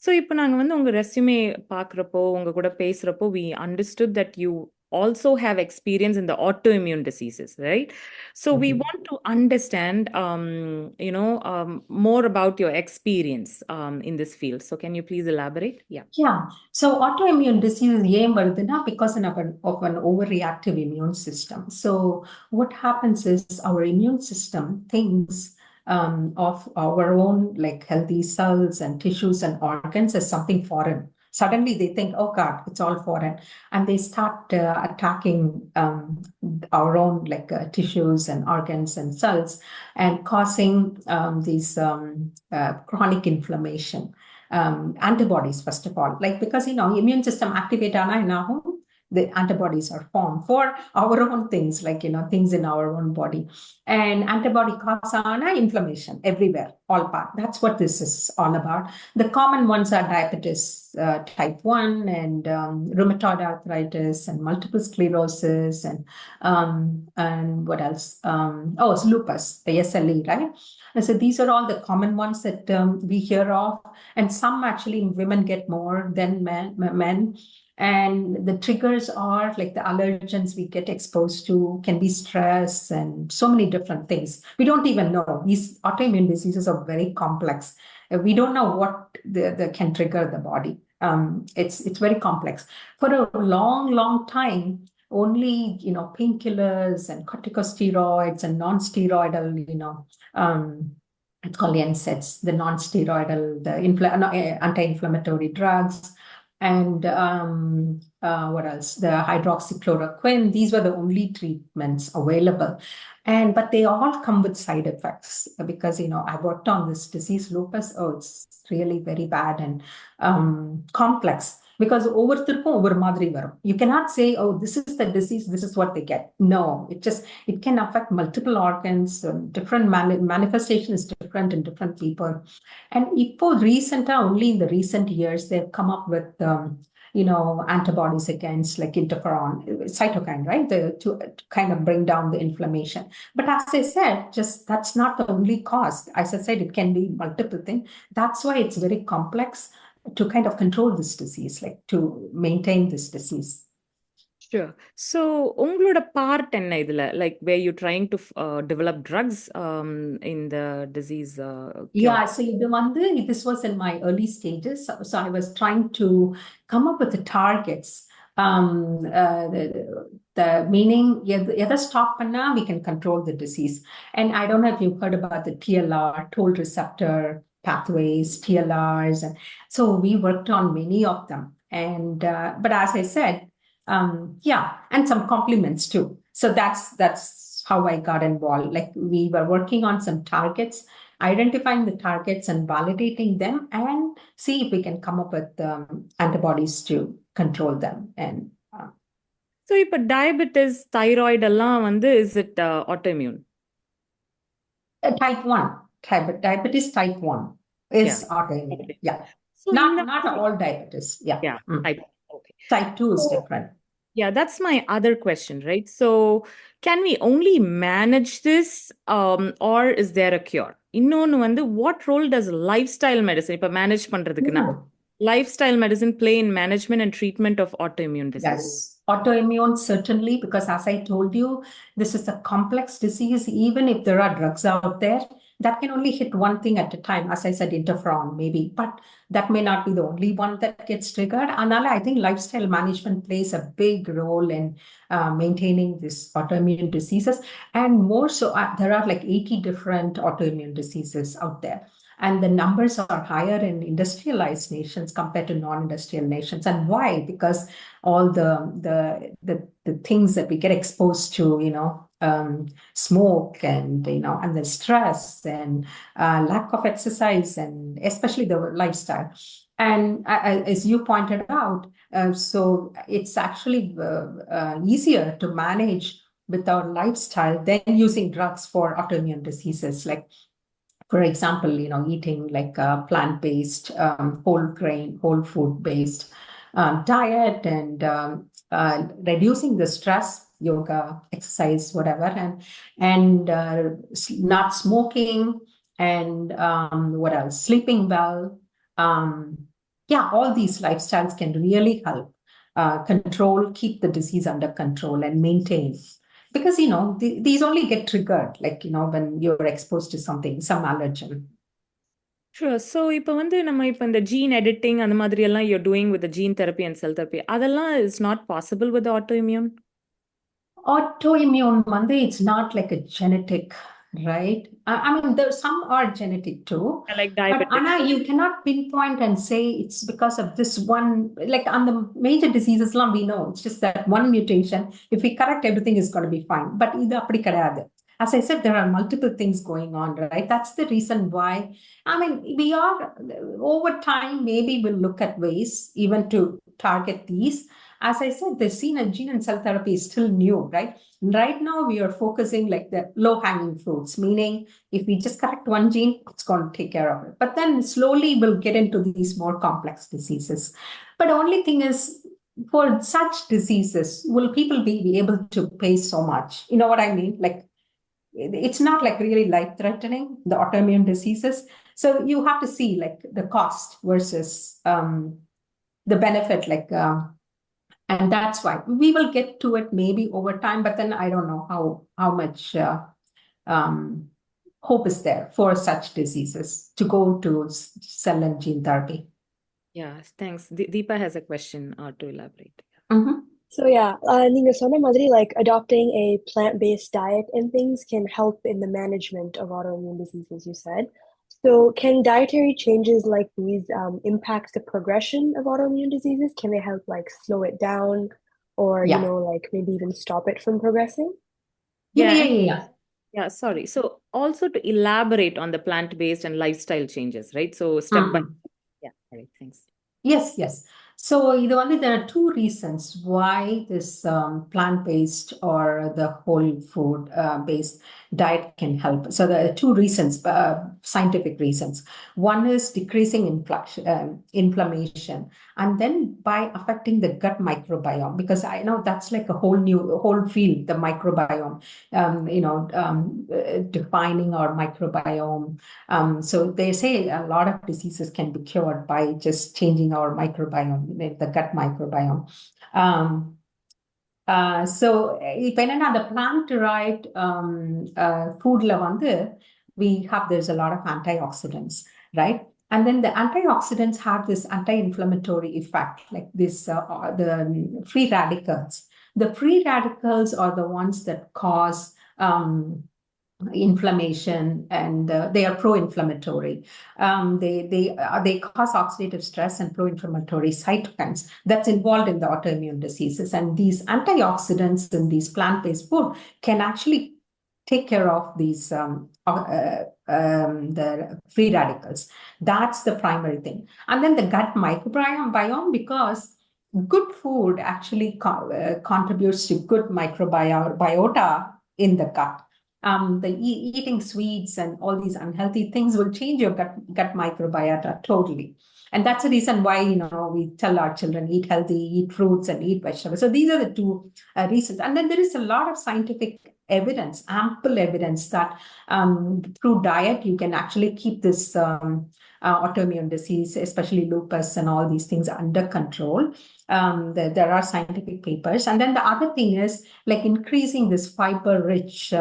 So இப்போ நாங்க வந்து உங்க ரெஸ்யூமே பார்க்குறப்போ, உங்க கூட பேசுறப்போ, we understood that you also have experience in the autoimmune diseases, right? So we want to understand, more about your experience in this field. So can you please elaborate? Yeah. Yeah. So autoimmune disease ஏன் வருதுன்னா because of an overreactive immune system. So what happens is our immune system thinks of our own like healthy cells and tissues and organs as something foreign. Suddenly they think, oh God, it's all foreign. And they start attacking our own like tissues and organs and cells and causing these chronic inflammation. Antibodies, first of all, like because immune system activate the antibodies are formed for our own things, like things in our own body, and antibody cause inflammation everywhere, all part. That's what this is all about. The common ones are diabetes type 1 and rheumatoid arthritis and multiple sclerosis and what else, it's lupus, the SLE, right? And so these are all the common ones that we hear of, and some actually women get more than men. And the triggers are like the allergens we get exposed to can be stress and so many different things. We don't even know. These autoimmune diseases are very complex. We don't know what the can trigger the body. It's very complex. For a long time, only painkillers and corticosteroids and non-steroidal it's called NSAIDs, the non-steroidal, the anti-inflammatory drugs, and what else? The hydroxychloroquine. These were the only treatments available, but they all come with side effects because I worked on this disease, lupus. Oh, it's really very bad and complex. Because ஒவ்வொருத்தருக்கும் ஒவ்வொரு மாதிரி வரும். You cannot say, oh, this is the disease, this is what they get. No, it can affect multiple organs. Different manifestation is different in different people. And only in the recent years, they've come up with antibodies against like interferon, cytokine, right? To kind of bring down the inflammation. But as I said, that's not the only cause. As I said, it can be multiple things. That's why it's very complex to kind of control this disease, like to maintain this disease. Sure. So, உங்களோட part என்ன இதுல? Like, were you trying to develop drugs in the disease cure? Yeah, so this was in my early stages. So I was trying to come up with the targets. The meaning, either stop panna, we can control the disease. And I don't know if you've heard about the TLR, toll receptor pathways, TLRs. And so we worked on many of them. And but as I said, and some complements too. So that's how I got involved. Like we were working on some targets, identifying the targets and validating them, and see if we can come up with antibodies to control them. And so இப்போ diabetes, thyroid எல்லாம் வந்து is it autoimmune? Type 1. Diabetes type 1 is autoimmune. Okay. Yeah. So not all diabetes. Yeah. Yeah. Type 1. Okay. Type 2 is different. Yeah, that's my other question, right? So can we only manage this or is there a cure? இன்னொன்னு வந்து what role does lifestyle medicine இப்போ manage பண்றதுக்குன்னா lifestyle medicine play in management and treatment of autoimmune disease? Yes, autoimmune certainly, because as I told you, this is a complex disease. Even if there are drugs out there, that can only hit one thing at a time. As I said, interferon maybe, but that may not be the only one that gets triggered. And I think lifestyle management plays a big role in maintaining these autoimmune diseases. And more so, there are like 80 different autoimmune diseases out there. And the numbers are higher in industrialized nations compared to non-industrial nations. And why? Because all the things that we get exposed to, smoke and and the stress and lack of exercise, and especially the lifestyle. And as you pointed out, so it's actually easier to manage with our lifestyle than using drugs for autoimmune diseases. Like, for example, eating like a plant-based, whole grain, whole food-based diet, and reducing the stress, yoga, exercise, whatever, and not smoking, and what else? Sleeping well, yeah, all these lifestyles can really help keep the disease under control and maintain. Because, these only get triggered, like, when you're exposed to something, some allergen. Sure. So இப்போ வந்து நம்ம இப்போ இந்த gene editing அந்த மாதிரி எல்லாம் you're doing with the gene therapy and cell therapy அதெல்லாம் is not possible with the autoimmune? Autoimmune, Monday, it's not like a genetic, right? I mean, there some are genetic too, Like but diabetic. Anna, you cannot pinpoint and say it's because of this one. Like on the major diseases, we know it's just that one mutation. If we correct, everything is going to be fine. But இது அப்படி கிடையாது. As I said, there are multiple things going on, right? That's the reason why. I mean, we are over time. Maybe we'll look at ways even to target these. As I said, the gene and cell therapy is still new, right? Right now, we are focusing like the low-hanging fruits, meaning if we just correct one gene, it's going to take care of it. But then slowly we'll get into these more complex diseases. But the only thing is, for such diseases, will people be able to pay so much? You know what I mean? Like, it's not like really life-threatening, the autoimmune diseases. So you have to see like the cost versus the benefit, like, and that's why we will get to it maybe over time, but then I don't know how much um, hope is there for such diseases to go to cell and gene therapy. Yeah, thanks. Deepa has a question to elaborate. Mhm. So yeah, நீங்க சொன்ன மாதிரி like adopting a plant-based diet and things can help in the management of autoimmune diseases, you said. So can dietary changes like these impact the progression of autoimmune diseases? Can they help like slow it down or, Yeah. like maybe even stop it from progressing? Yeah. Yeah, sorry. So also to elaborate on the plant-based and lifestyle changes, right? So step by yeah, all right, thanks. Yes. So there are two reasons why this plant-based or the whole food based diet can help. So there are two reasons, scientific reasons. One is decreasing inflammation, and then by affecting the gut microbiome, because I know that's like a whole field, the microbiome, defining our microbiome. So they say a lot of diseases can be cured by just changing our microbiome, the gut microbiome. So இப்போ என்னன்னா the plant derived foodல there's a lot of antioxidants, right? And then the antioxidants have this anti-inflammatory effect, like the free radicals. The free radicals are the ones that cause inflammation, and they are pro-inflammatory. They cause oxidative stress and pro-inflammatory cytokines that's involved in the autoimmune diseases. And these antioxidants in these plant-based food can actually take care of these the free radicals. That's the primary thing. And then the gut microbiome, because good food actually contributes to good microbiota in the gut. Eating sweets and all these unhealthy things will change your gut microbiota totally. And that's the reason why, we tell our children, eat healthy, eat fruits and eat vegetables. So these are the two reasons. And then there is a lot of scientific evidence, ample evidence that through diet, you can actually keep this autoimmune disease, especially lupus and all these things under control. There are scientific papers. And then the other thing is like increasing this fiber-rich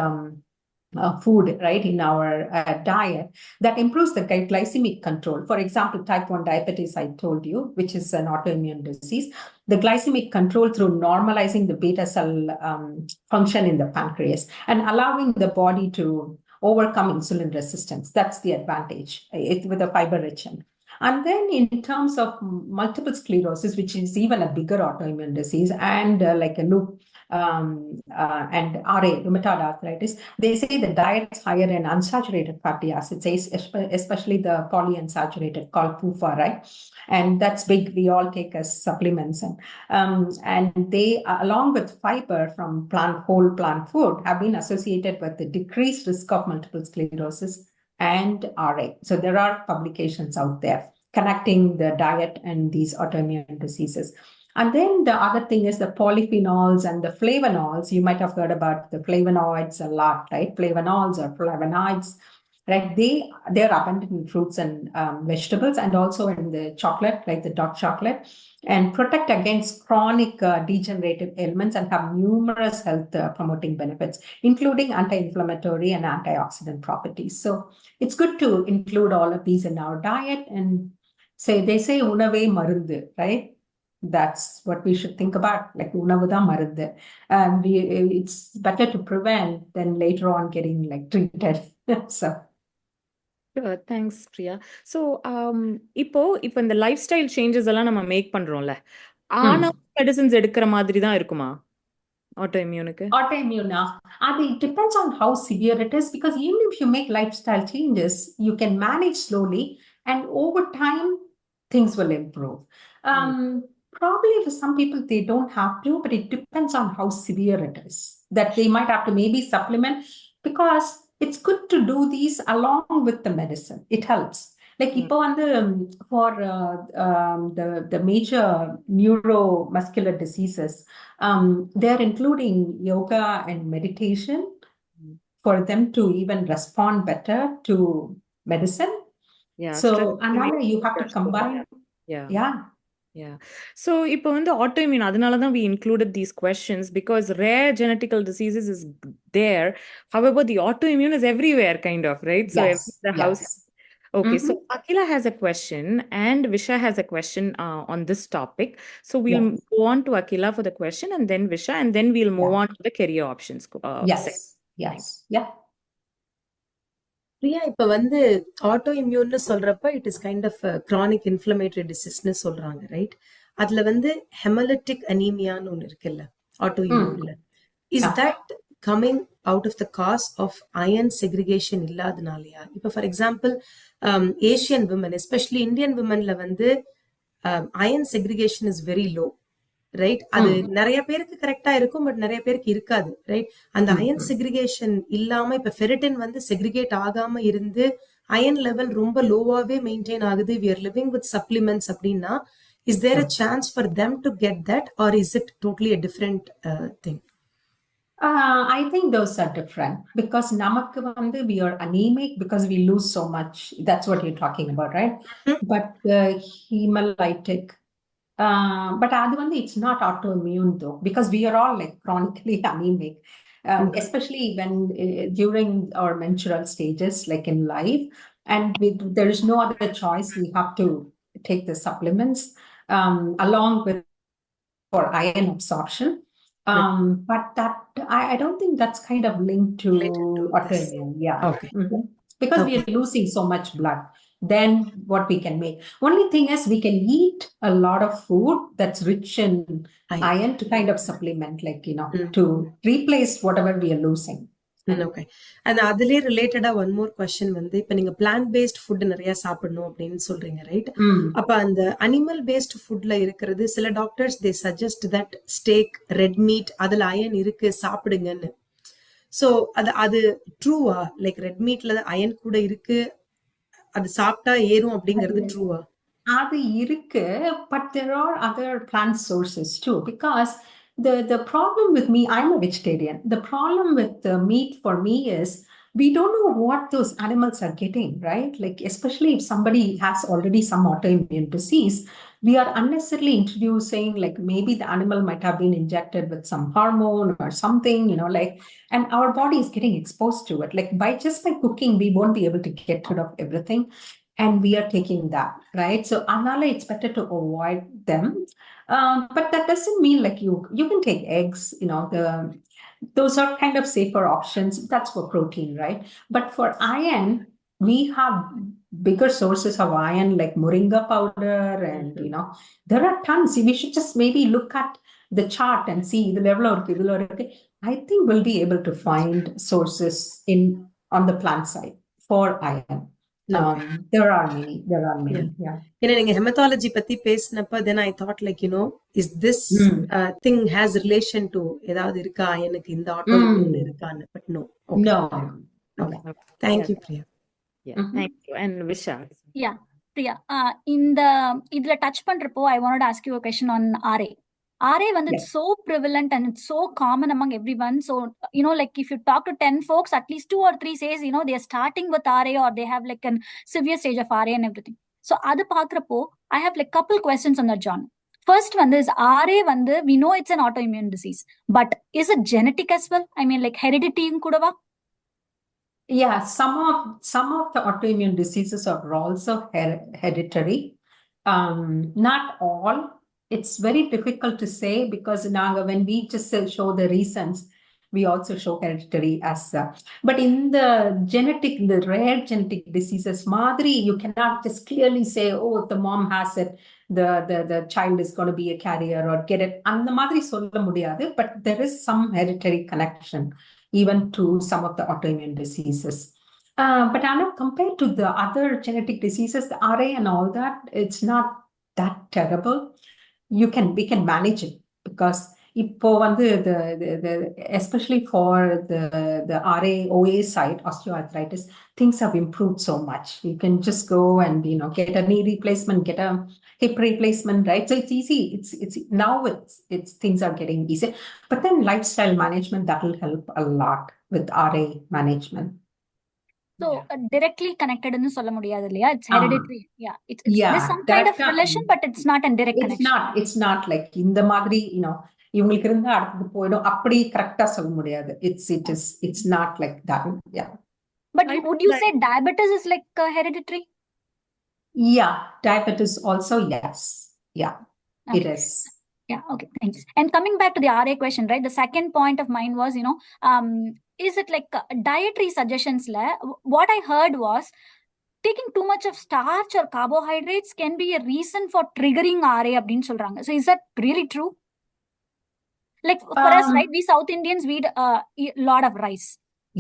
food, right, in our diet that improves the glycemic control. For example, type 1 diabetes, I told you, which is an autoimmune disease, the glycemic control through normalizing the beta cell function in the pancreas and allowing the body to overcome insulin resistance. That's the advantage with a fiber-rich. And then in terms of multiple sclerosis, which is even a bigger autoimmune disease, and like a and RA, rheumatoid arthritis, they say the diet is higher in unsaturated fatty acids, especially the polyunsaturated called PUFA, right? And that's big. We all take as supplements. And they, along with fiber from whole plant food, have been associated with the decreased risk of multiple sclerosis and RA. So there are publications out there connecting the diet and these autoimmune diseases. And then the other thing is the polyphenols and the flavonols. You might have heard about the flavonoids a lot, right? Flavonols or flavonoids. right? They're abundant in fruits and vegetables, and also in the chocolate, like the dark chocolate, and protect against chronic degenerative ailments and have numerous health promoting benefits, including anti-inflammatory and antioxidant properties. So it's good to include all of these in our diet. And they say unave marundu, right? That's what we should think about, like unavudha marundu. It's better to prevent than later on getting like treated. So Sure, thanks, Priya. So, இப்போ இந்த life style changes எல்லாம் நம்ம make பண்றோம்ல, ஆனா medicines எடுக்கிற மாதிரி தான் இருக்குமா auto இம்யூனுக்கு? autoimmune, it depends on how severe it is, because even if you make lifestyle changes, you can manage slowly, and over time, things will improve. Probably for some people, they don't have to, but it depends on how severe it is. That they might have to maybe supplement, because it's good to do these along with the medicine. It helps. Like இப்போ வந்து for the major neuromuscular diseases, they're including yoga and meditation for them to even respond better to medicine. Yeah, So stress another you have to combine. Yeah. So இப்போ வந்து autoimmune, அதனால தான் we included these questions, because rare genetical diseases is there. However, the autoimmune is everywhere, kind of, right? So Yes, the house. yes. Okay, so Akila has a question and Visha has a question on this topic. So we'll go on to Akila for the question, and then Visha, and then we'll move on to the career options. Yes, yes, yeah. Priya, இப்ப வந்து auto இம்யூன்னு சொல்றப்ப it is kind of chronic inflammatory டிசீஸ்னு சொல்றாங்க, right? அதுல வந்து haemolytic அனீமியான்னு ஒண்ணு இருக்குல்ல ஆட்டோ இம்யூன்ல. Is that coming out of the cause of iron segregation இல்லாதனாலயா? இப்ப for example Asian women, especially Indian விமன்ல வந்து iron segregation is very low, right? அது நிறைய பேருக்கு கரெக்டா இருக்கும், பட் நிறைய பேருக்கு இருக்காது, ரைட்? அந்த அயன் செக்ரிகேஷன் இல்லாம இப்ப ஃபெரிட்டின் வந்து செக்ரிகேட் ஆகாம இருந்து அயன் லெவல் ரொம்ப லோவாவே மெயின்டைன் ஆகுது, we are living with supplements அப்படின்னா, is there a chance for them to get that, or is it totally a different thing? I think those are different, because namakku vandu we are anemic because we lose so much. That's what you're talking about, right? But hemolytic, but it's not autoimmune though, because we are all like chronically anemic, especially when during our menstrual stages, like in life, and there is no other choice. We have to take the supplements along with for iron absorption. But that I don't think that's kind of linked to autoimmune. Yeah. Okay. Because we are losing so much blood. Then what we can make? Only thing is we can eat a lot of food that's rich in iron to kind of supplement, like, to replace whatever we are losing. Okay. And அதுலயே ரிலேட்டடா one more question வந்து, இப்ப நீங்க plant based food நிறைய சாப்பிடணும் அப்படின்னு சொல்றீங்க, right? அப்ப அந்த அனிமல் பேஸ்ட் ஃபுட்ல இருக்கிறது, சில doctors they suggest that steak, red meat, அதுல அயன் இருக்கு, சாப்பிடுங்கன்னு. சோ அது ட்ரூவா? லைக் ரெட் மீட்ல அயன் கூட இருக்கு, அது சாப்பிட்டா ஏறும் அப்படிங்கிறது ட்ரூவா? அது இருக்கு, but there are other plant sources too, because the problem with me, I'm a vegetarian. The problem with the meat for me is we don't know what those animals are getting, right? Like, especially if somebody has already some autoimmune disease, we are unnecessarily introducing, like, maybe the animal might have been injected with some hormone or something, like, and our body is getting exposed to it. Like, by cooking, we won't be able to get rid of everything. And we are taking that, right? So anala, it's better to avoid them. But that doesn't mean like you can take eggs, those are kind of safer options. That's for protein, right? But for iron, we have bigger sources of iron, like moringa powder, and there are tons. We should just maybe look at the chart and see the level of. I think we'll be able to find sources on the plant side for iron. There are many. Yeah. ஏன்னா நீங்க haematology பத்தி பேசினப்ப then I thought, like, is this thing has relation to ஏதாவது இருக்கா எனக்கு இந்த autoimmune இருக்கான்னு? But no. Okay. No. Okay. Thank you, Priya. Yeah, thank you. And Visha. Yeah, Priya, இதுல touch பண்றப்போ I wanted to ask you a question on RA. RA Yeah. it's so prevalent and it's so common among everyone. So, like if you talk to 10 folks, at least 2 or 3 says, they are starting with RA or they have like a severe stage of RA and everything. So, adu paakrappo, I have like couple questions on that, John. First one is RA we know it's an autoimmune disease, but is it genetic as well? I mean, like heredity kudava? Yeah, some of the autoimmune diseases are also hereditary. Not all. It's very difficult to say because when we just show the reasons, we also show hereditary as but in the rare genetic diseases, Madri, you cannot just clearly say, oh, if the mom has it, the child is going to be a carrier or get it. And the Madri solla mudiyadu, but there is some hereditary connection even to some of the autoimmune diseases. But Anna, compared to the other genetic diseases, the RA and all that, it's not that terrible. We can manage it because இப்போ the especially for the RA OA side, osteoarthritis, things have improved so much. You can just go and get a knee replacement, get a hip replacement, right? So it's easy. It's now it's things are getting easier. But then lifestyle management, that will help a lot with RA management. So directly connected in solla mudiyadhu illaya, it's hereditary. Yeah, it's there's some kind of relation, but it's not a direct connection. It's not like இந்த மாதிரி இவங்களுக்கு இருந்தா அடுத்தது போயிடும் அப்படி கரெக்டா சொல்ல முடியாது. It's not like that. Yeah. But would you say diabetes is like hereditary? Yeah, diabetes also, yes. Yeah, okay. It is. Yeah, okay, thanks. And coming back to the RA question, right? The second point of mine was, is it like dietary suggestions? What I heard was taking too much of starch or carbohydrates can be a reason for triggering RA அப்படின்னு சொல்றாங்க. So is that really true? Like for us, right? We South Indians, we eat a lot of rice.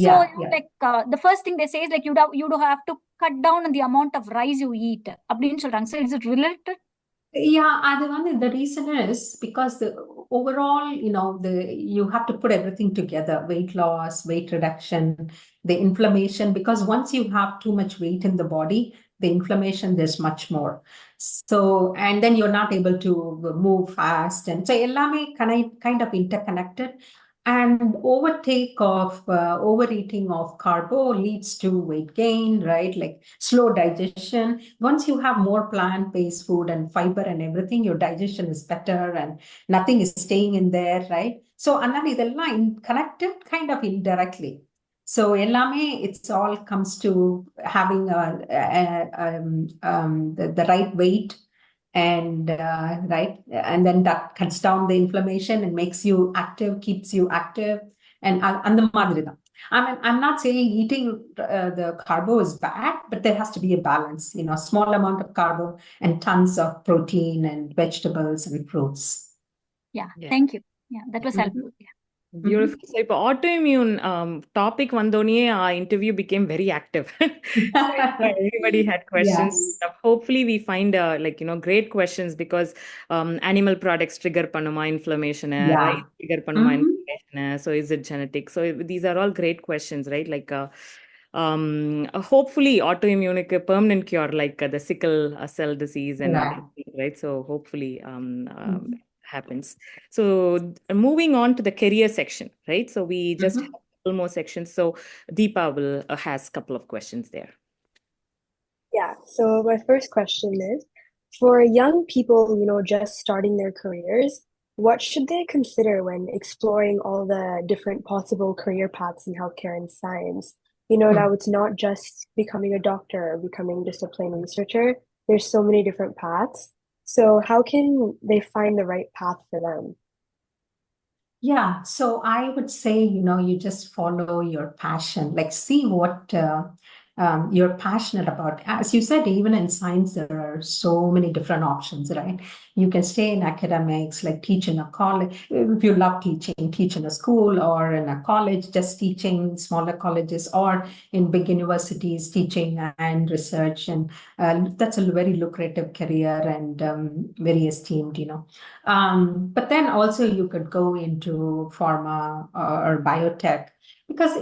So like the first thing they say is like you'd have to cut down on the amount of rice you eat. அப்படின்னு சொல்றாங்க. So is it related? Yeah, the reason is because overall, you have to put everything together: weight loss, weight reduction, the inflammation. Because once you have too much weight in the body, the inflammation, there's much more. So, and then you're not able to move fast, and so ellame kind of interconnected. And overeating of carbo leads to weight gain, right? Like slow digestion. Once you have more plant-based food and fiber and everything, your digestion is better and nothing is staying in there, right? So, another idella connected kind of indirectly. So, ellame, it's all comes to having the right weight. And right, and then that cuts down the inflammation and makes you active, keeps you active, and the madri da. I'm not saying eating the carbo is bad, but there has to be a balance, small amount of carbo and tons of protein and vegetables and fruits. Yeah. Thank you. Yeah, that was helpful. Yeah. Beautiful. So, இப்போ autoimmune topic வந்தோடனே our interview became very active. So, everybody had questions. Yes. Hopefully, we find great questions because animal products trigger பண்ணுமா inflammation, right? Trigger பண்ணுமா inflammation. So, is it genetic? So, these are all great questions, right? Like, hopefully, autoimmune permanent cure like the sickle cell disease and other things, right? So, hopefully, happens. So moving on to the career section, right? So we just have a couple more sections. So Deepa will has a couple of questions there. Yeah. So my first question is, for young people, just starting their careers, what should they consider when exploring all the different possible career paths in healthcare and science? Now it's not just becoming a doctor or becoming just a plain researcher. There's so many different paths. So how can they find the right path for them? Yeah, so I would say, you just follow your passion, like see what you're passionate about. As you said, even in science, there are so many different options, right? You can stay in academics, like teach in a college. If you love teaching, teach in a school or in a college, just teaching smaller colleges, or in big universities, teaching and research. And that's a very lucrative career and very esteemed, But then also you could go into pharma or biotech Because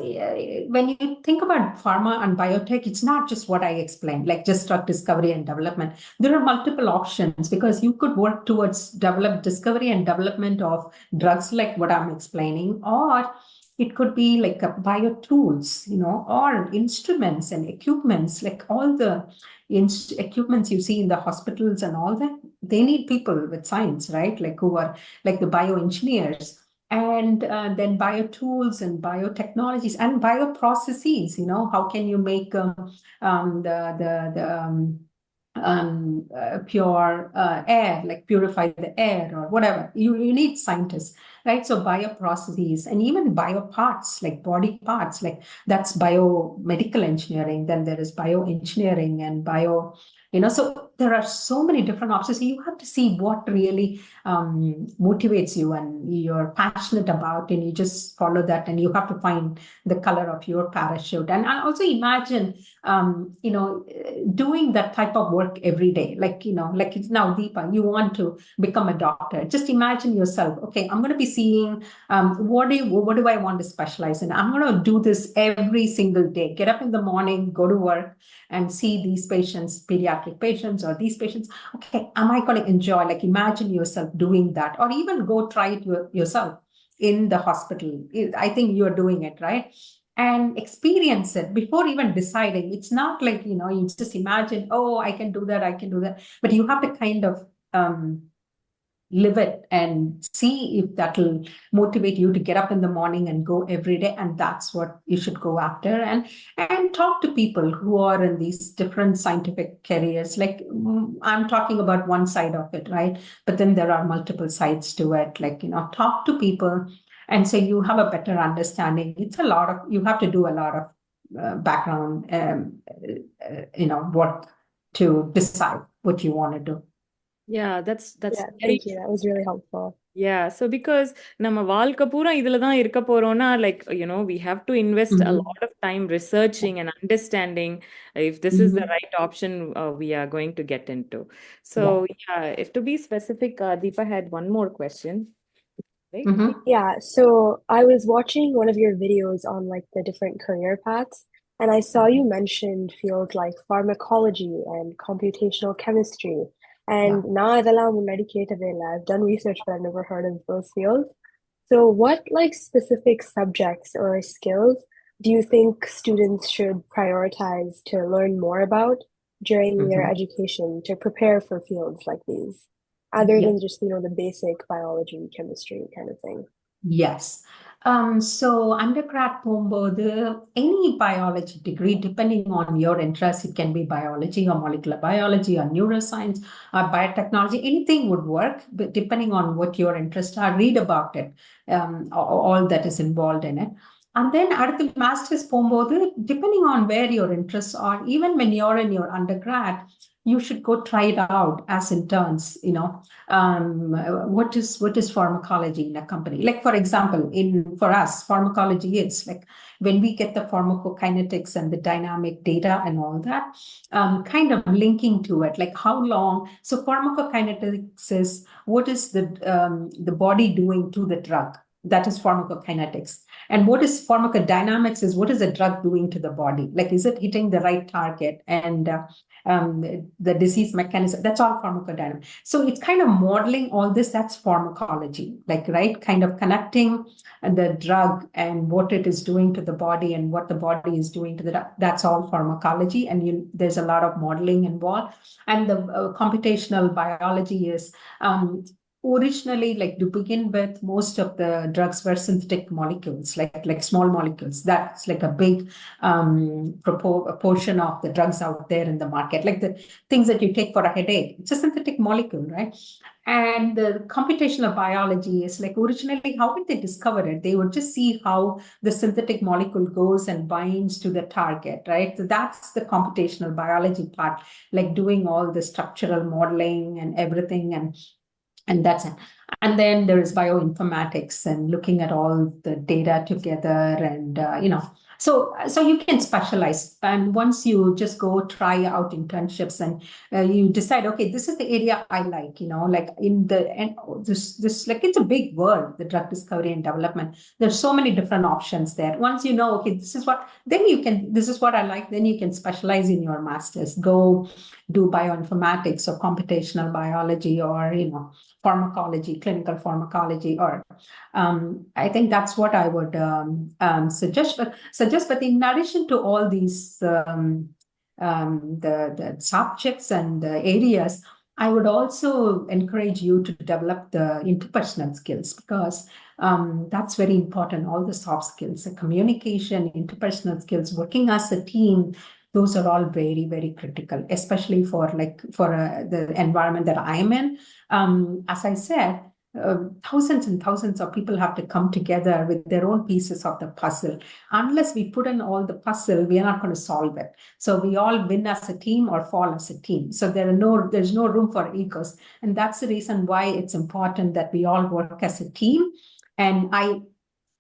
when you think about pharma and biotech, it's not just what I explained, like just drug discovery and development. There are multiple options because you could work towards discovery and development of drugs like what I'm explaining, or it could be like bio tools, or instruments and equipments, like all the equipments you see in the hospitals and all that. They need people with science, right? Like who are like the bioengineers, and then bio tools and biotechnologies and bioprocesses. How can you make pure air, like purify the air or whatever. You need scientists, right? So bioprocesses and even bioparts, like body parts, like that's biomedical engineering. Then there is bioengineering and so there are so many different options. You have to see what really motivates you and you're passionate about, and you just follow that, and you have to find the color of your parachute. And I also imagine doing that type of work every day. Like it's now, Deepa, you want to become a doctor. Just imagine yourself, okay, I'm going to be seeing what do I want to specialize in? I'm going to do this every single day. Get up in the morning, go to work, and see these patients, pediatric patients, or these patients. Okay, am I going to enjoy? Like imagine yourself doing that, or even go try it yourself in the hospital. I think you're doing it, right? And experience it before even deciding. It's not like, you just imagine, oh, I can do that. But you have to kind of live it and see if that'll motivate you to get up in the morning and go every day. And that's what you should go after. And talk to people who are in these different scientific careers. Like I'm talking about one side of it, right? But then there are multiple sides to it. Like, talk to people, and so you have a better understanding. You have to do a lot of background, work to decide what you want to do. Yeah, that's Yeah, very thank you. That was really helpful. Yeah, so because நம்ம வாழ்க்கை பூரா இதுல தான் இருக்க போறோம்னா, like, we have to invest a lot of time researching and understanding if this is the right option we are going to get into. So, yeah, if to be specific, Deepa had one more question, right? Yeah, so I was watching one of your videos on like the different career paths, and I saw you mentioned fields like pharmacology and computational chemistry. And நான் இதெல்லாம் முன்னாடி கேட்டதே இல்லை. I've done research, but I've never heard of those fields. So what like specific subjects or skills do you think students should prioritize to learn more about during their education to prepare for fields like these, other than just, the basic biology, chemistry kind of thing? Yes. So undergrad போகும்போது any biology degree, depending on your interest, it can be biology or molecular biology or neuroscience or biotechnology, anything would work, but depending on what your interests are, read about it, all that is involved in it. And then அடுத்து masters போகும்போது, depending on where your interests are, even when you're in your undergrad, you should go try it out as interns. What is pharmacology in a company? Like, for example, for us, pharmacology is like when we get the pharmacokinetics and the dynamic data and all that, kind of linking to it, like how long. So pharmacokinetics is what is the body doing to the drug. That is pharmacokinetics. And what is pharmacodynamics is what is the drug doing to the body? Like, is it hitting the right target? And the disease mechanism, that's all pharmacodynamics. So it's kind of modeling all this, that's pharmacology, like, right? Kind of connecting the drug and what it is doing to the body and what the body is doing to the drug. That's all pharmacology. And there's a lot of modeling involved. And the computational biology is originally, like to begin with, most of the drugs were synthetic molecules, like small molecules. That's like a big portion of the drugs out there in the market, like the things that you take for a headache. It's a synthetic molecule, right? And the computational biology is like, originally, how did they discover it? They would just see how the synthetic molecule goes and binds to the target, right? So that's the computational biology part, like doing all the structural modeling and everything, and that's it. And then there is bioinformatics and looking at all the data together and, So you can specialize, and once you just go try out internships and you decide, okay, this is the area I like, like this like it's a big world, the drug discovery and development. There's so many different options there. Once you know, okay, this is what I like, then you can specialize in your master's. Go do bioinformatics or computational biology, or pharmacology, clinical pharmacology, or I think that's what I would suggest. But in addition to all these the subjects and the areas, I would also encourage you to develop the interpersonal skills, because that's very important. All the soft skills, the communication, interpersonal skills, working as a team, those are all very, very critical, especially for the environment that I'm in. As I said, thousands and thousands of people have to come together with their own pieces of the puzzle. Unless we put in all the puzzle, we are not going to solve it. So we all win as a team or fall as a team. So there's no room for egos. And that's the reason why it's important that we all work as a team. And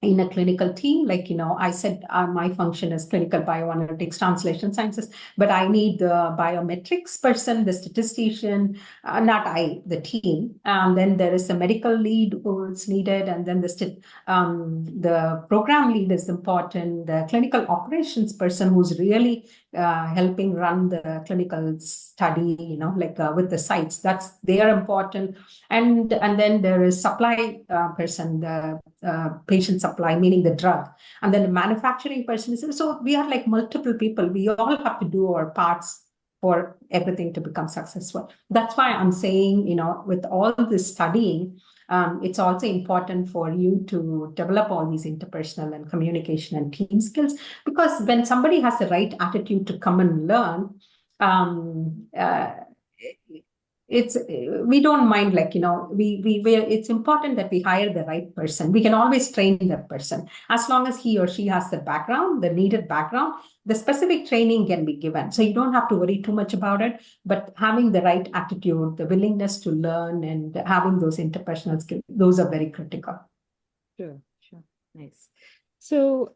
in a clinical team, I said, my function is clinical bioanalytics, translation sciences, but I need the biometrics person, the statistician, not I, the team. Then there is a medical lead who's needed, and then the program lead is important, the clinical operations person who's really helping run the clinical study, with the sites. They are important. And then there is supply person, the patient supply, meaning the drug, and then the manufacturing person. So we are like multiple people. We all have to do our parts for everything to become successful. That's why I'm saying, with all this studying, it's also important for you to develop all these interpersonal and communication and team skills, because when somebody has the right attitude to come and learn, we don't mind, it's important that we hire the right person. We can always train that person as long as he or she has the background, the needed background. The specific training can be given, so you don't have to worry too much about it. But having the right attitude, the willingness to learn, and having those interpersonal skills, those are very critical. Sure. Nice. So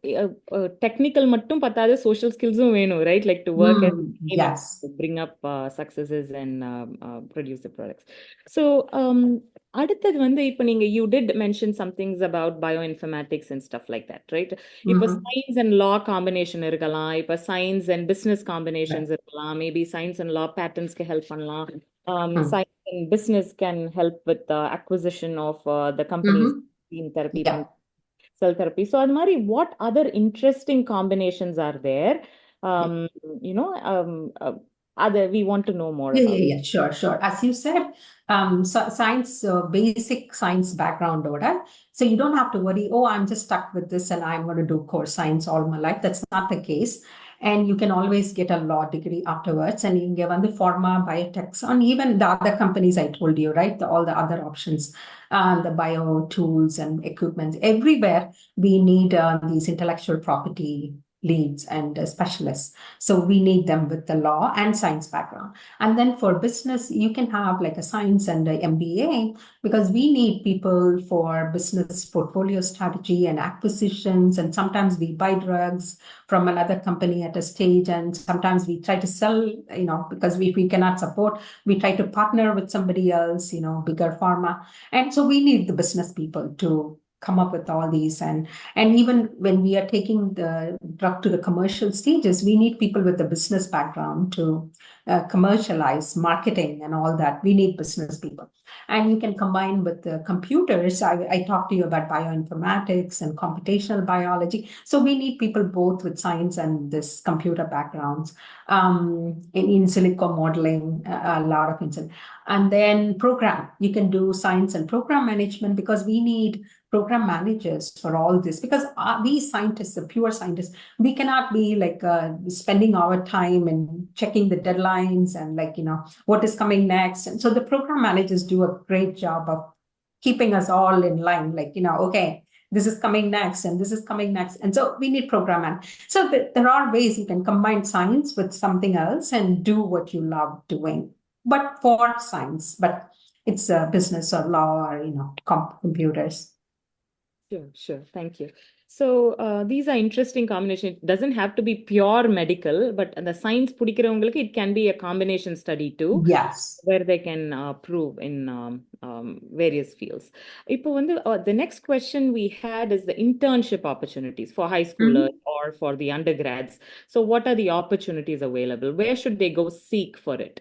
technical mattum pathada, social skills venu, right? Like to work as a team, yes, to bring up successes and produce the products. So அடுத்தது வந்து இப்போ நீங்க you did mention some things about bioinformatics and stuff like that, right? இப்போ science and law combination இருக்கலாம், இப்போ science and business combinations இருக்கலாம், maybe science and law patterns-க்கு help பண்ணலாம். Science and business can help with the acquisition of the company's gene therapy, cell therapy. So admari, what other interesting combinations are there? Other we want to know more about. Yeah, sure. As you said, science, basic science background order. So you don't have to worry, oh, I'm just stuck with this and I'm going to do core science all my life. That's not the case. And you can always get a law degree afterwards, and you can give on the pharma, biotechs, and even the other companies I told you, right? All the other options, the bio tools and equipment. Everywhere we need these intellectual property leads and specialists. So we need them with the law and science background. And then for business, you can have like a science and a MBA, because we need people for business portfolio strategy and acquisitions. And sometimes we buy drugs from another company at a stage, and sometimes we try to sell, because we cannot support, we try to partner with somebody else, bigger pharma. And so we need the business people to come up with all these, and even when we are taking the drug to the commercial stages, we need people with the business background to commercialize, marketing, and all that. We need business people. And you can combine with the computers. I talked to you about bioinformatics and computational biology. So we need people both with science and this computer backgrounds, in silico modeling, a lot of insight. And then program, you can do science and program management, because we need program managers for all this, because we scientists, the pure scientists, we cannot be spending our time and checking the deadlines and what is coming next. And so the program managers do a great job of keeping us all in line, okay, this is coming next and this is coming next. And so we need program. So there are ways you can combine science with something else and do what you love doing, but for science, but it's a business or law or computers. Sure. Thank you. So these are interesting combination. It doesn't have to be pure medical, but the science புடிக்கிறவங்களுக்கு it can be a combination study too, Yes. where they can prove in various fields. இப்போ வந்து the next question we had is the internship opportunities for high schoolers or for the undergrads. So what are the opportunities available? Where should they go seek for it?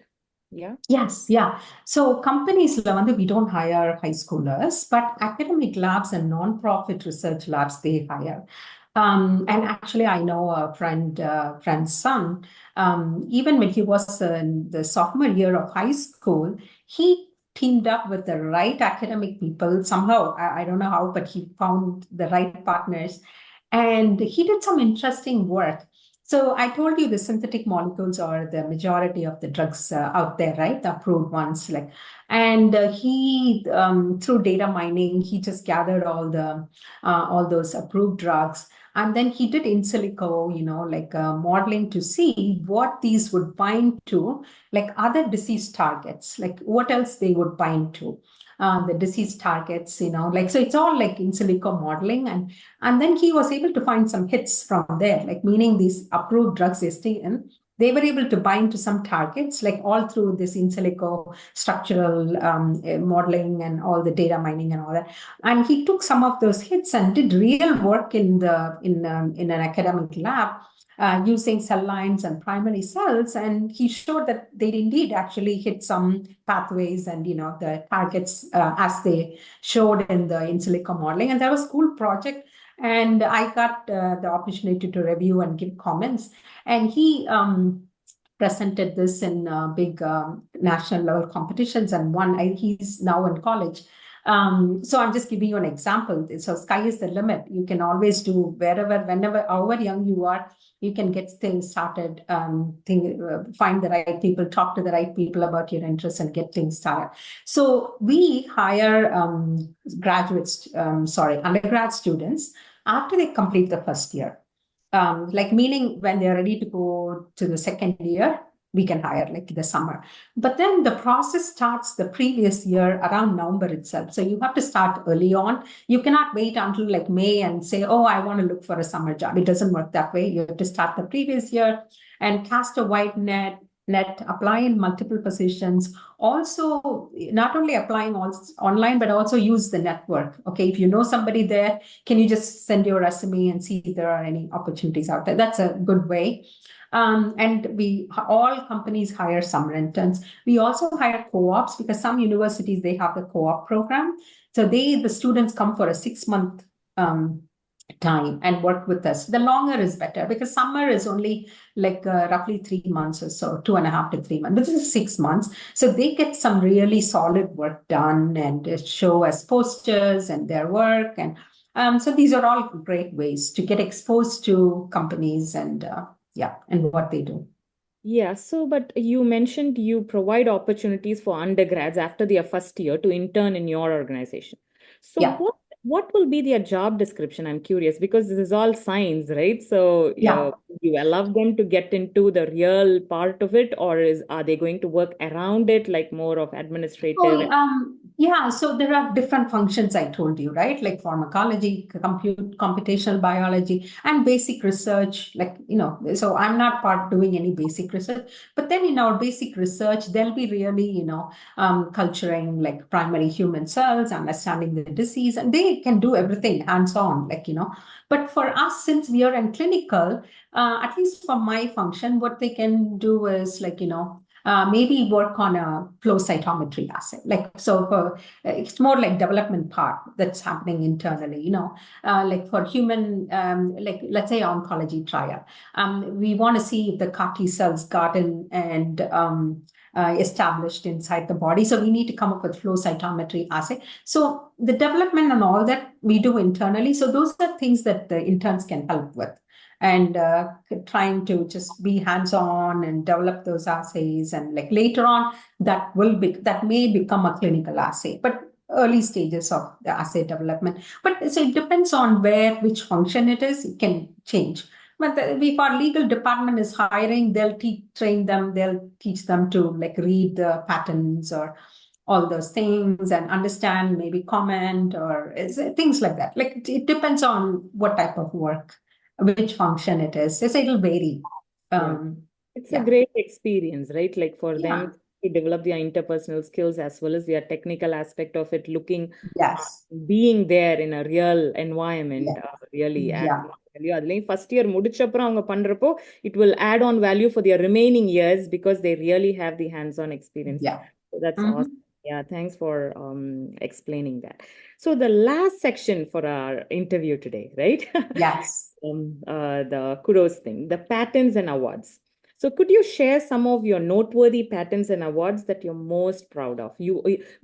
Yeah. Yes, yeah. So companies, we don't hire high schoolers, but academic labs and non-profit research labs, they hire. And actually, I know a friend's son, even when he was in the sophomore year of high school, he teamed up with the right academic people somehow. I don't know how, but he found the right partners. And he did some interesting work. So I told you the synthetic molecules are the majority of the drugs out there, right? The approved ones, and he through data mining, he just gathered all those approved drugs, and then he did in silico, modeling to see what these would bind to, like other disease targets, like what else they would bind to. The disease targets, so it's all like in silico modeling, and then he was able to find some hits from there, like meaning these approved drugs they were able to bind to some targets, like all through this in silico structural modeling and all the data mining and all that. And he took some of those hits and did real work in an academic lab using cell lines and primary cells, and he showed that they indeed actually hit some pathways and the targets as they showed in the in silico modeling. And that was a cool project, and I got the opportunity to review and give comments. And he presented this in big national level competitions and won. He's now in college. So I'm just giving you an example. So sky is the limit. You can always do wherever, whenever, however young you are, you can get things started, find the right people, talk to the right people about your interests and get things started. So we hire undergrad students after they complete the first year. Meaning when they're ready to go to the second year, we can hire like the summer. But then the process starts the previous year around November itself. So you have to start early on. You cannot wait until like May and say, oh, I want to look for a summer job. It doesn't work that way. You have to start the previous year and cast a wide net, apply in multiple positions. Also, not only applying online, but also use the network. Okay, if you know somebody there, can you just send your resume and see if there are any opportunities out there? That's a good way. And all companies hire summer interns. We also hire co-ops because some universities, they have the co-op program. So the students come for a 6-month time and work with us. The longer is better because summer is only like roughly 3 months or so, 2.5 to 3 months. This is 6 months. So they get some really solid work done and show us posters and their work. And so these are all great ways to get exposed to companies and what they do. Yeah, so but you mentioned you provide opportunities for undergrads after their first year to intern in your organization. So what will be their job description? I'm curious because this is all science, right? So you allow them to get into the real part of it, or are they going to work around it, like more of administrative? So there are different functions I told you, right? Like pharmacology, computational biology, and basic research. So I'm not doing any basic research, but then in our basic research, there'll be really, culturing like primary human cells, understanding the disease, and they can do everything hands-on, But for us, since we are in clinical, at least for my function, what they can do is maybe work on a flow cytometry assay. It's more like development part that's happening internally, like for human, let's say oncology trial. We want to see if the CAR T cells gotten and established inside the body. So we need to come up with flow cytometry assay. So the development and all that we do internally. So those are things that the interns can help with. And trying to just be hands-on and develop those assays, and like later on that may become a clinical assay, but early stages of the assay development. But so it depends on which function it is. It can change. But if our legal department is hiring, they'll train them. They'll teach them to like read the patterns all those things and understand, maybe comment or things like that. Like it depends on what type of work, which function it is. So it'll vary. It's a great experience, right? Like for them to develop their interpersonal skills as well as their technical aspect of it, looking, being there in a real environment, really adds value. அதுலயும் first year முடிச்சப்புறம் அவங்க பண்றப்போ it will add on value for their remaining years because they really have the hands-on experience. So that's awesome. Yeah, thanks for explaining that. So the last section for our interview today, right? Yes. The kudos thing, the patents and awards. So could you share some of your noteworthy patents and awards that you're most proud of?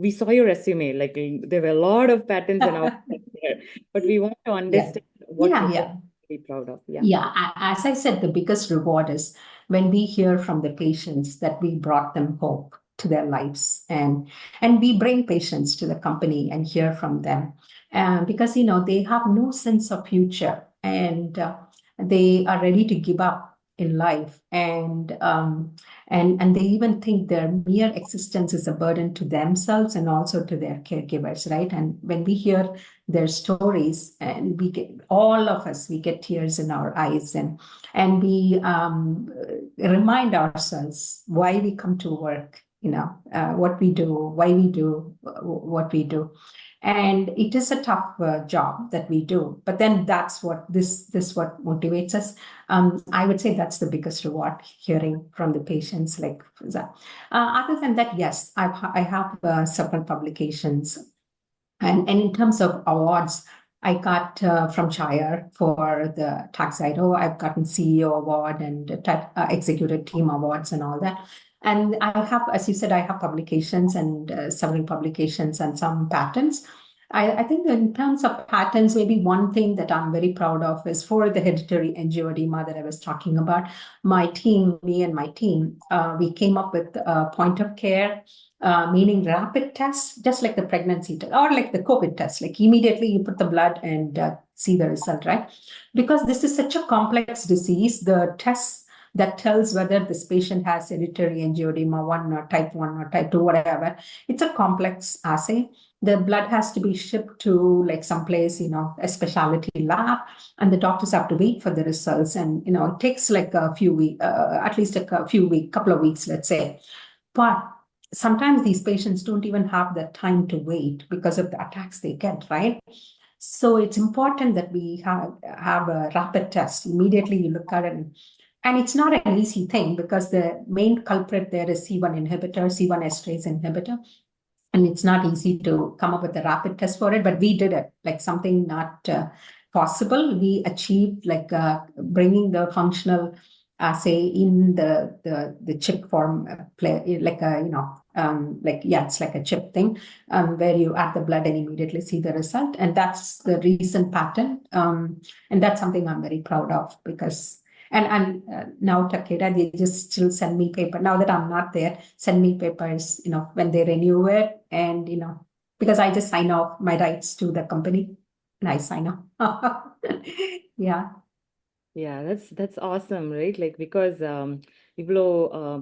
We saw your resume, like there were a lot of patents and awards there, but we want to understand what you're really proud of. As I said, the biggest reward is when we hear from the patients that we brought them hope to their lives, and we bring patients to the company and hear from them, because they have no sense of future, and they are ready to give up in life, and they even think their mere existence is a burden to themselves and also to their caregivers, right? And when we hear their stories, and we get, all of us, we get tears in our eyes, and we remind ourselves why we come to work, what we do, why we do what we do. And it is a tough job that we do, but then that's what this what motivates us. I would say that's the biggest reward, hearing from the patients like that. Other than that, yes, I have several publications, and in terms of awards, I got from Shire for the Taxido. I've gotten CEO award and executive team awards and all that. And I have, as you said, I have publications and several publications and some patents. I think in terms of patents, maybe one thing that I'm very proud of is for the hereditary angioedema that I was talking about. Me and my team, we came up with a point of care, meaning rapid tests, just like the pregnancy test or like the COVID test. Like immediately you put the blood and see the result, right? Because this is such a complex disease, the tests that tells whether this patient has hereditary angioedema 1 or type 1 or type 2, whatever. It's a complex assay. The blood has to be shipped to like someplace, a specialty lab, and the doctors have to wait for the results. And, it takes like a few weeks, at least couple of weeks, let's say. But sometimes these patients don't even have the time to wait because of the attacks they get, right? So it's important that we have a rapid test. Immediately you look at it, and it's not an easy thing because the main culprit there is C1 inhibitor, C1 esterase inhibitor. And it's not easy to come up with a rapid test for it, but we did it, like something not possible. We achieved like bringing the functional assay in the chip form, it's like a chip thing, where you add the blood and immediately see the result. And that's the recent patent. And that's something I'm very proud of because and now Takeda, they just still send me paper now that I'm not there, send me papers, when they renew it, and because I just sign off my rights to the company and I sign off. Yeah, that's awesome, right? Like because இவ்ளோ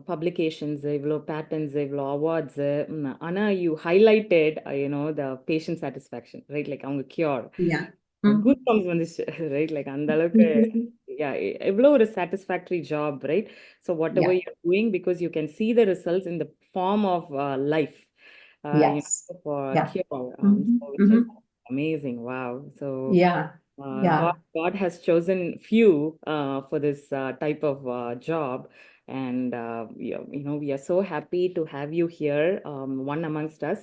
publications, இவ்ளோ patents, இவ்ளோ awards, ஆனா you highlighted the patient satisfaction, right? Like அவங்க cure. Goosebumps வந்துச்சு, right? Like அந்த அளவுக்கு எவ்வளோ ஒரு satisfactory job, right? So whatever you're doing, because you can see the results in the form of life, for cure, so which is amazing. Wow. So God has chosen few for this type of job, and we are so happy to have you here, one amongst us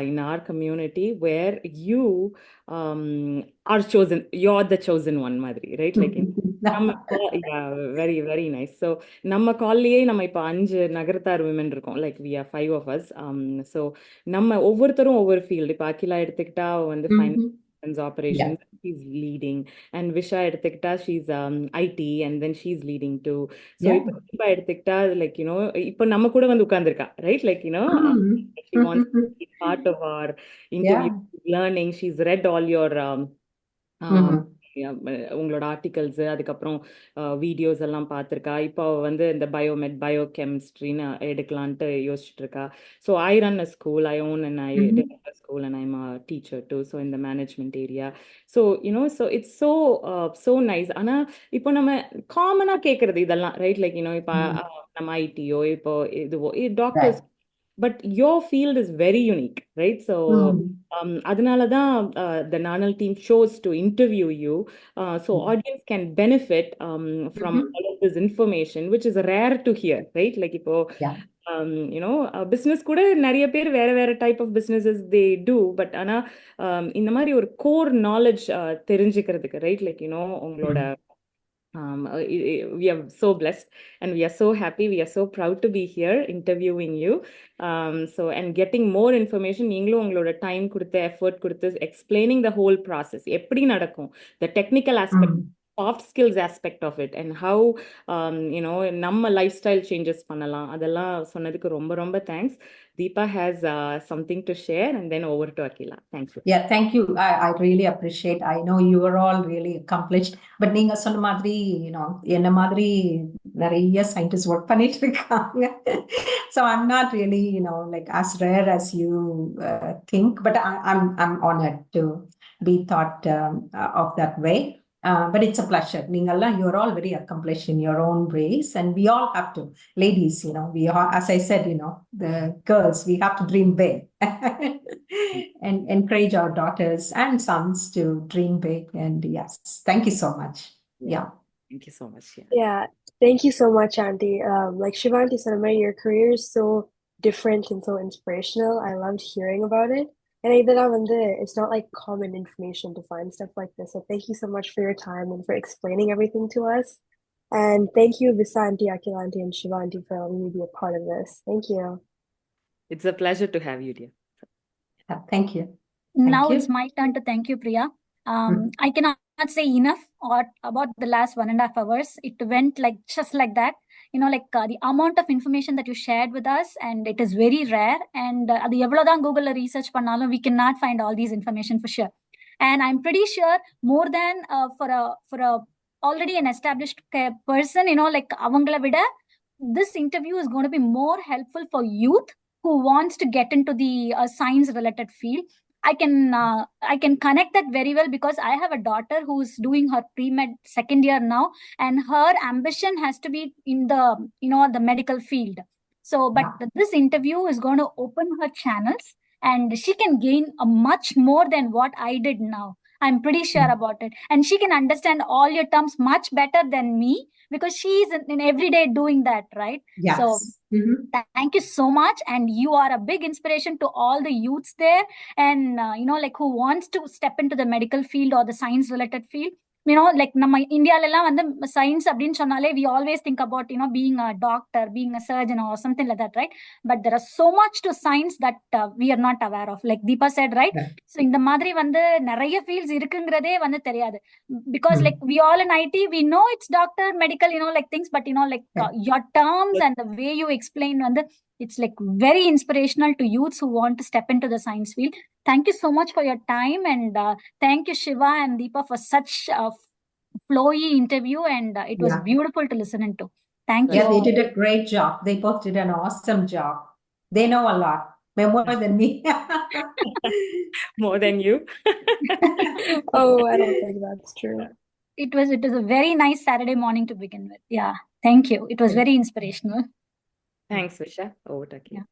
in our community, where you are chosen. You're the chosen one, Madri, right? Like very very nice. So நம்ம கால்லயே நம்ம இப்ப 5 நகரத்தார் women இருக்கோம், like we are 5 of us. So நம்ம ஒவ்வொருத்தரும் ஒவ்வொரு field. இப்ப அகிலா எடுத்துக்கிட்டா வந்து operations, she's leading, and Visha எடுத்துக்கிட்டா she's IT, and then she's leading too. So இப்ப எடுத்துக்கிட்டா like இப்ப நம்ம கூட வந்து உட்கார்ந்திருக்கா, right? Like she wants to be part of our interview, learning. She's read all your உங்களோட ஆர்டிகல்ஸ் அதுக்கப்புறம் வீடியோஸ் எல்லாம் பார்த்துருக்கா. இப்போ வந்து இந்த பயோகெமிஸ்ட்ரின்னு எடுக்கலான்ட்டு யோசிச்சுட்டு இருக்கா. So I run a school, I own and I direct a school and I'm a teacher too, so in the management area. So so it's so nice. ஆனா இப்போ நம்ம காமனா கேட்கறது இதெல்லாம் ரைட், லைக் இப்போ நம்ம ஐடியோ இப்போ இதுவோ doctors, but your field is very unique, right? So அதனால தான் the Nanal team chose to interview you, so audience can benefit from all of this information, which is rare to hear, right? Like இப்போ business கூட நிறைய பேர் வேற வேற type of businesses they do, but ஆனா இந்த மாதிரி ஒரு கோர் நாலேஜ் தெரிஞ்சுக்கிறதுக்கு, ரைட், லைக் உங்களோட we are so blessed and we are so happy, we are so proud to be here interviewing you, so and getting more information. நீங்களும் உங்களோட time கொடுத்து effort கொடுத்து explaining the whole process, எப்படி நடக்கும், the technical aspect, soft skills aspect of it, and how நம்ம lifestyle changes பண்ணலாம், அதெல்லாம் சொன்னதுக்கு ரொம்ப ரொம்ப thanks. Deepa has something to share, and then over to Akila. Thank you. Yeah, thank you. I really appreciate. I know you are all really accomplished, but நீங்க சொன்ன மாதிரி என்ன மாதிரி நிறைய scientists work பண்ணிட்டு இருக்காங்க. So I'm not really like as rare as you think, but I'm honored to be thought of that way. But it's a pleasure. You're all very accomplished in your own ways, and we all have to, ladies, we are, as I said, the girls, we have to dream big and encourage our daughters and sons to dream big. And yes, thank you so much. Yeah. Thank you so much. Yeah, thank you so much, Auntie. Like Shivanti said, your career is so different and so inspirational. I loved hearing about it. And it's not like common information to find stuff like this. So thank you so much for your time and for explaining everything to us. And thank you, Visanti, Akilanti, and Shivanti, for letting me be a part of this. Thank you. It's a pleasure to have you, dear. Thank you. Now it's my turn to thank you, Priya. I cannot say enough about the last 1.5 hours. It went just like that. The amount of information that you shared with us, and it is very rare. And adu evladhan Google la research pannalum, we cannot find all these information for sure. And I'm pretty sure more than for a already an established person, avangala vida, this interview is going to be more helpful for youth who wants to get into the science related field. I can connect that very well because I have a daughter who's doing her pre-med second year now, and her ambition has to be in the the medical field. So, but this interview is going to open her channels, and she can gain a much more than what I did now. I'm pretty sure about it, and she can understand all your terms much better than me because she's in every day doing that, right? Yes. So thank you so much, and you are a big inspiration to all the youths there, and who wants to step into the medical field or the science related field. நம்ம இந்தியால எல்லாம் வந்து science அப்படின்னு சொன்னாலே we always think about being a doctor, being a surgeon or something like that, right? But there are so much to science that we are not aware of, like Deepa said, right? So இந்த மாதிரி வந்து நிறைய fields இருக்குங்கிறதே வந்து தெரியாது because like we all in IT, we know it's doctor, medical, like things, but your terms and the way you explain வந்து it's like very inspirational to youths who want to step into the science field. Thank you so much for your time, and thank you Shiva and Deepa for such a flowy interview, and it was beautiful to listen to. Thank you. Yeah, they did a great job. They both did an awesome job. They know a lot, more than me. More than you. Oh, I don't think that's true. It was a very nice Saturday morning to begin with. Yeah, thank you. It was very inspirational. Thanks, Visha. Over to you.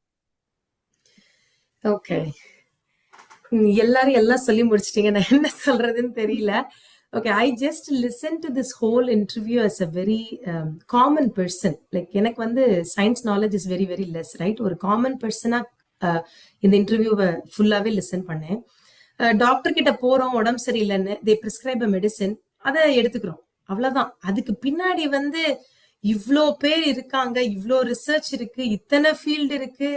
Okay. எல்லாரும் எல்லாம் சொல்லி முடிச்சிட்டீங்க, நான் என்ன சொல்றதுன்னு தெரியல. Okay, I just listened to this whole interview as a very common person. Like எனக்கு வந்து science knowledge is very very less, right? ஒரு common person-ஆ இந்த இன்டர்வியூவை ஃபுல்லாவே லிசன் பண்ணேன். டாக்டர் கிட்ட போறோம், உடம்பு சரியில்லைன்னு they prescribe a medicine, அதை எடுத்துக்கிறோம், அவ்வளவுதான். அதுக்கு பின்னாடி வந்து இவ்ளோ பேர் இருக்காங்க, இவ்ளோ ரிசர்ச் இருக்கு, இத்தனை ஃபீல்டு இருக்கு.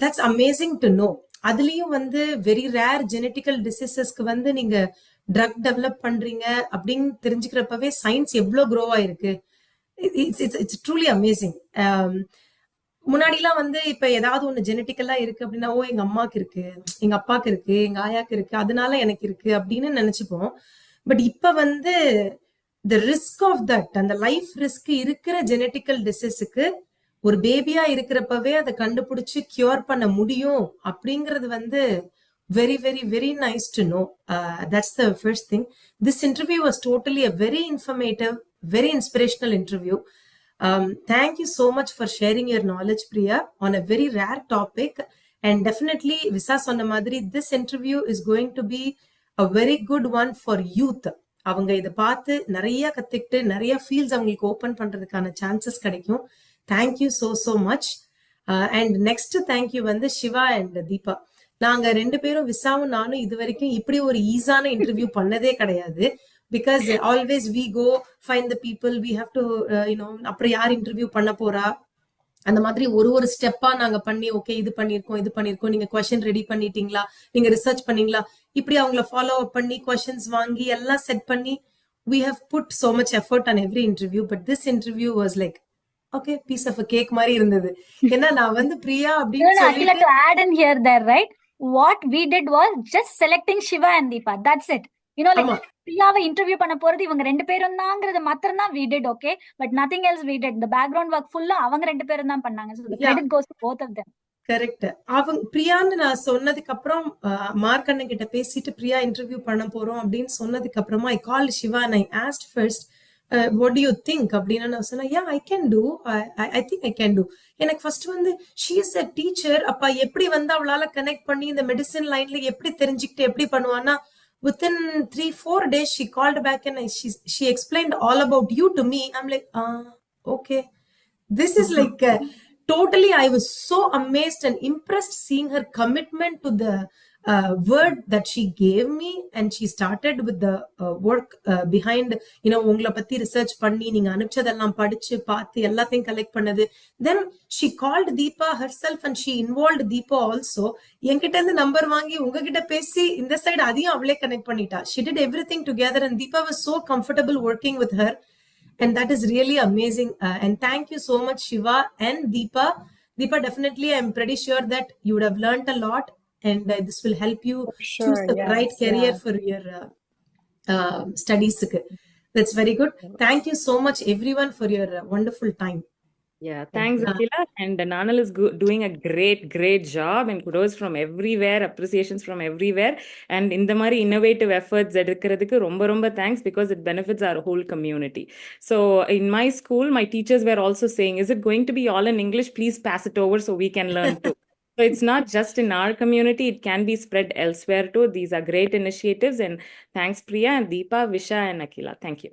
That's amazing to know. அதுலயும் வந்து வெரி ரேர் ஜெனட்டிக்கல் டிசீசஸ்க்கு வந்து நீங்க ட்ரக் டெவலப் பண்றீங்க அப்படின்னு தெரிஞ்சுக்கிறப்பவே சயின்ஸ் எவ்வளவு க்ரோ ஆயிருக்கு. It's truly amazing. முன்னாடி எல்லாம் வந்து இப்ப ஏதாவது ஒண்ணு ஜெனட்டிக்கலா இருக்கு அப்படின்னா, எங்க அம்மாக்கு இருக்கு, எங்க அப்பாக்கு இருக்கு, எங்க ஆயாக்கு இருக்கு, அதனால எனக்கு இருக்கு அப்படின்னு நினைச்சுப்போம். பட் இப்ப வந்து the risk of that, அந்த லைஃப் ரிஸ்க் இருக்கிற ஜெனட்டிக்கல் டிசீஸுக்கு ஒரு பேபியா இருக்கிறப்பவே அதை கண்டுபிடிச்சு கியூர் பண்ண முடியும் அப்படிங்கிறது வந்து very, very, very nice to know. That's the first thing. This interview was totally a very informative, very inspirational interview. Thank you so much for sharing your knowledge, Priya, on a very rare topic. And definitely, Visa sonna madri, this interview is going to be a very good one for youth. அவங்க இதை பார்த்து நிறைய கத்துக்கிட்டு நிறைய fields அவங்களுக்கு open பண்றதுக்கான chances கிடைக்கும். Thank you so much. And next thank you வந்து சிவா அண்ட் தீபா. நாங்க ரெண்டு பேரும் விசாவும் நானும் இது வரைக்கும் இப்படி ஒரு ஈஸான இன்டர்வியூ பண்ணதே கிடையாது. Because always we go find the people, we have to அப்புறம் யார் இன்டர்வியூ பண்ண போறா அந்த மாதிரி ஒரு ஸ்டெப்பா நாங்க பண்ணி ஓகே இது பண்ணிருக்கோம் நீங்க கொஸ்டின் ரெடி பண்ணிட்டீங்களா, நீங்க ரிசர்ச் பண்ணீங்களா, இப்படி அவங்கள ஃபாலோ அப் பண்ணி கொஸ்டின்ஸ் வாங்கி எல்லாம் செட் பண்ணி we have put so much effort on every interview. But this interview was like okay, piece of a cake மாதிரி இருந்தது. ஏன்னா நான் வந்து பிரியா அப்படின்னு சொல்லிட்டு to add in here there, right, what we did was just selecting Shiva and Deepa, that's it. Like பிரியாவை interview பண்ண போறது இவங்க ரெண்டு பேரும் தாங்கிறது மாத்திரம் தான் we did, okay, but nothing else we did. The background work full அவங்க ரெண்டு பேரும் தான் பண்ணாங்க. So the credit goes to both of them. Correct. அவங்க பிரியான்னு நான் சொன்னதுக்கு அப்புறம் மார்க் அண்ணன் கிட்ட பேசிட்டு பிரியா இன்டர்வியூ பண்ண போறோம் அப்படின்னு சொன்னதுக்கு அப்புறமா I called Shiva and I asked first what do you think அப்படின்னு நான் சொன்னேன். yeah, I can do, I think I can do. எனக்கு ஃபர்ஸ்ட் வந்து she is a teacher, அப்ப எப்படி வந்து அவளால கனெக்ட் பண்ணி இந்த மெடிசன் லைன்ல எப்படி தெரிஞ்சுக்கிட்டு எப்படி பண்ணுவான்னா within 3-4 days she called back and she explained all about you to me. I'm like okay, this is like totally, I was so amazed and impressed seeing her commitment to the word that she gave me, and she started with the work behind, உங்களை பத்தி research பண்ணி நீங்க அனுப்பிச்சதெல்லாம் படிச்சு பார்த்து எல்லாத்தையும் collect பண்ணது. Then she called Deepa herself and she involved Deepa also. என்கிட்ட இருந்து நம்பர் வாங்கி உங்ககிட்ட பேசி இந்த சைடு அதையும் அவளே கனெக்ட் பண்ணிட்டா. She did everything together and Deepa was so comfortable working with her. And that is really amazing. And thank you so much, Shiva and Deepa. Deepa, definitely, I'm pretty sure that you would have learned a lot, and this will help you choose the right career for your studies. That's very good. Thank you so much, everyone, for your wonderful time. Yeah, thanks, Akila. And Nanal is doing a great job, and kudos from everywhere, appreciations from everywhere. And in the mari innovative efforts edukkiradhukku romba thanks, because it benefits our whole community. So in my school, my teachers were also saying, is it going to be all in English? Please pass it over so we can learn too. So it's not just in our community, it can be spread elsewhere too. These are great initiatives, and thanks Priya and Deepa, Visha and Akila. Thank you.